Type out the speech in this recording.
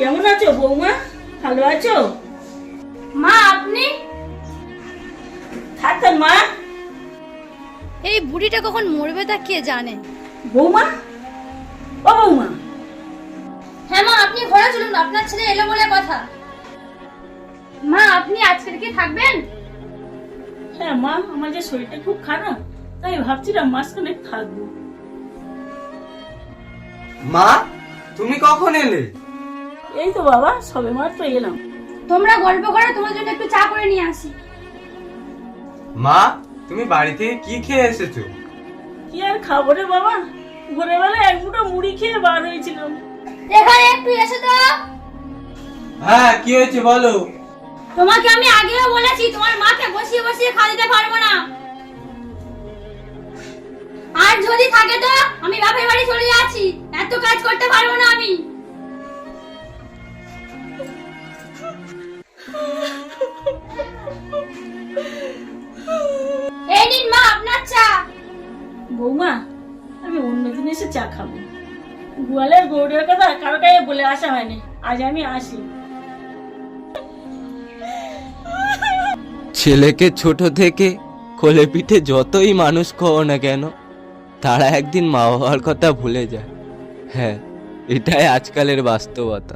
কেমন আছো বৌমা? ভালো আছো? মা আপনি? থাকতেন মা। এই বুড়িটা কখন মরবে তা কে জানে। বৌমা, ও বৌমা। হ্যাঁ মা, আপনি ঘরে চলুন, আপনার ছেলে এলো বলে কথা। মা আপনি আজকে কি থাকবেন? হ্যাঁ মা, আমার যে শরীরটা খুব খারাপ, তাই ভাবছিলাম মাসখানেক থাকবো। মা, তুমি কখন এলে? এই তো বাবা, সবে মাত্র এলাম। তোমরা গল্প করে, তোমার জন্য একটু চা করে নিয়ে আসি। মা, তুমি বাড়ি থেকে কি খেয়ে এসেছো? কি আর খাবো রে বাবা, ভোরবেলায় এক মুঠো মুড়ি খেয়ে বার হয়েছিলাম। এখানে একটু এসে তো। হ্যাঁ, কি হয়েছে বলো? তোমাকে আমি আগেও বলেছি তোমার মাকে বসিয়ে বসিয়ে খাওয়াতে পারবো না, আর যদি থাকে তো আমি বাপের বাড়ি চলে যাচ্ছি, এত কাজ করতে পারবো না আমি। এই নিন মা আপনার চা। বৌমা, আমি অন্য দিন এসে চা খাবো। গোয়ালের গৌড়ের কথা কারো কাছে বলে আসা হয়নি, আজ আমি আসি। ছেলেকে ছোট থেকে কোলে পিঠে যতই মানুষ করো না কেন, তারা একদিন মা বাবার কথা ভুলে যায়। হ্যাঁ, এটাই আজকালের বাস্তবতা।